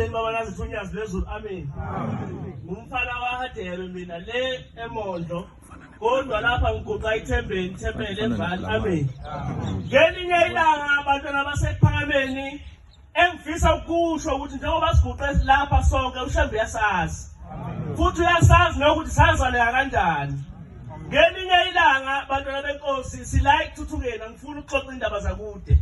Emehleni baba nazithunyazi lezulu amen. Umfana waHadebe mina le eMondlo. Kodwa lapha ngiguqa ithembeni ithempele emvali amen. Ngelinye ilanga abantwana basekuphakameni engifisa ukusho ukuthi njengoba siguqe lapha sonke uShembe yasazi. Futhi uyasazi nokuthi sazaleka kanjani. Ngelinye ilanga abantwana benkosi sila ekuthuthukeni angifuni ukuxoxa indaba zakude.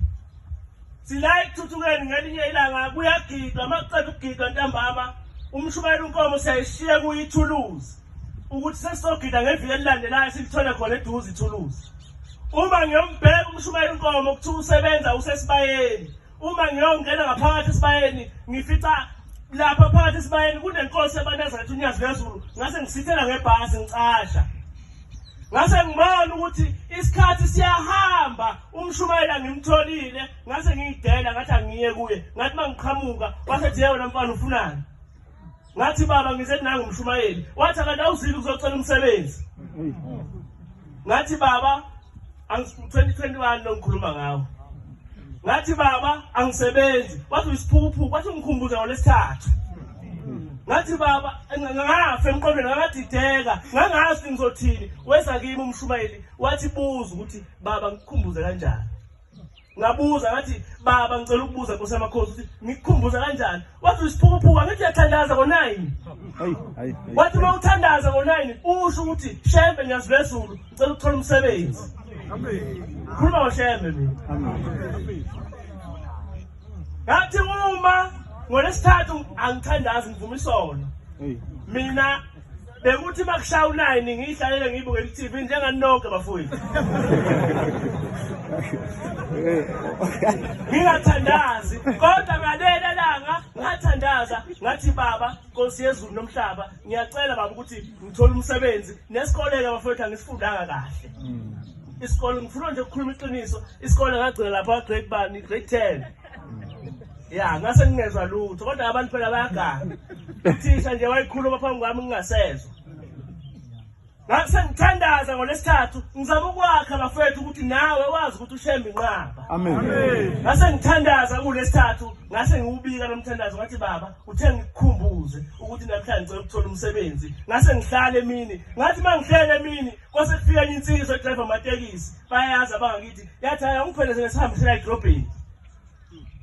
Sila ekuthuthukeni ngelinye ilanga kuyagidwa makucela ukugidwa ntambama umshumayeli unkomo siyayishiya kuyithuluzi ukuthi sesizogida ngeviki elilandelayo silithole khona eduze ithuluzi. Uma ngiyombheka umshumayeli unkomo kuthiwa usebenza usesibayeni. Uma ngiyongena ngaphakathi esibayeni ngifica lapha phakathi esibayeni kunenkosi ebanezathu unyazi lezulu ngase ngisithela ngebhasi ngicasha. Ngase ngibona ukuthi isikhathi siyahamba umshumayeli angimtholile ngase ngiyidela ngathi angiye kuye ngathi mangiqhamuka wasethi yebo mfana ufunani. Ngathi baba ngize nangu umshumayeli wathi akade awuzile ukuzocela umsebenzi. Ngathi baba 2021 ngikhuluma ngawo. Ngathi baba angisebenzi wathi uyiziphukuphuku wathi ngikhumbuza ngolesithathu. Ngathi baba ngafe emqondweni ngadideka ngangazi ngizothini weza kimi umshumayeli wathi buza ukuthi baba ngikukhumbuze kanjani. Ngabuza ngathi baba ngicela ukubuza Nkosi yamakhosi ukuthi ngikukhumbuza kanjani. Wathi uyiziphukuphuku angithi uyathandaza ngo9. Wathi mawuthandaza ngo9 usho ukuthi Shembe ngiyazilezulu ngicela ukuthola umsebenzi. Khuluma ngoShembe mina. Ngathi uma ngolesithathu angithandazi ngivuma isono. Mina bekuthi makushaya u9 ngihlalele ngibuke iTV njengani nonke bafowethu. Ngingathandazi kodwa ngalela langa ngathandaza ngathi baba Nkosi yezulu nomhlaba ngiyacela baba ukuthi ngithole umsebenzi nesikole ke bafowethu angisifundanga kahle. Isikole ngifuna nje ukukhuluma iqiniso isikole ngagcina lapha grade 10. Ya ngase ngingezwa lutho kodwa abantu phela bayagana. Uthisha nje wayikhuluma phambi kwami ngingasezwa. Ngase ngithandaza ngolesithathu ngizama ukwakha bafethu ukuthi nawe wazi ukuthi uShembe inqaba. Amen. Ngase ngithandaza kulesithathu ngase ngiwubika nomthandazo ngathi baba uthe ngikukhumbuze ukuthi namhlanje ngicela ukuthola umsebenzi. Ngase ngihlale emini ngathi mangihlele emini kwase kufika insizwa edriver amatekisi bayazi abangakithi yathi hayi ungiphelezele sihambisela edrobheni.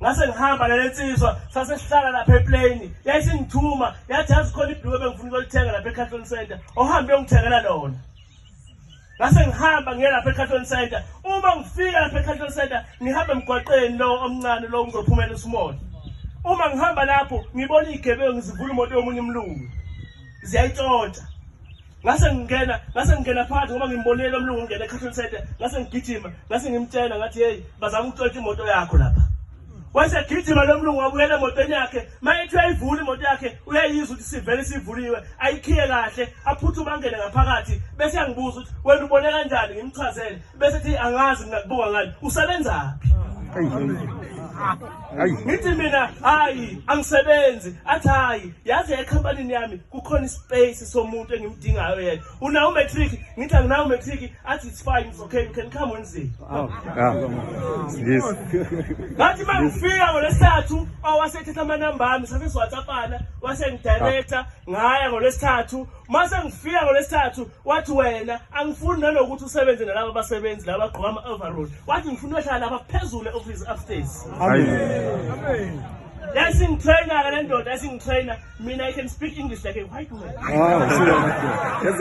Ngase ngihamba lensizwa sasesihlala lapha eplane yathi ngithuma yathi azikhona ibhuku ebengifuna ukulithenga lapha eCatholic Center ohambe uyongithengela lona. Ngase ngihamba ngiye lapha eCatholic Center uma ngifika lapha eCatholic Center ngihamba emgwaqeni lo omncane lo ngizophumela eSimoni. Uma ngihamba lapho ngibona igebengu ngizivula imoto yomunye umlungu ziyayitshontsha. Ngase ngingena phakathi ngoba ngimbonile umlungu ngene eCatholic Center ngase ngigijima ngase ngimtshela ngathi hey bazama ukutshontsha imoto yakho lapha. Wase gijima lo mlungu wabuyela emotweni yakhe mayithi uyayivula imoto yakhe uyayizwa ukuthi sivele sivuliwe ayikhiye kahle aphuthuma angene ngaphakathi bese yangibuza ukuthi wena ubone kanjani ngimchazele bese ethi angazi nginakubuka ngani usebenzaphi. Ngithi mina hayi angisebenzi athi hayi yazi ekhampanini yami kukhona ispace somuntu engimdingayo yena unawo matric ngithi anginawo matric athi it's fine it's okay you can come Wednesday. Yes. Ngathi mangifika ngolesithathu owasethetha amanamba ami sabe siwatsapana wase ngidirector ngaya ngolesithathu mase ngifika ngolesithathu wathi wena angifuni nalokuthi usebenze nalabo abasebenzi laba bagqoka ama overall wathi ngifuna uhlala lapha phezulu eoffice upstairs. Amen. Dancing trainer and dancing trainer mean I can speak English like a white man. Wow, so that's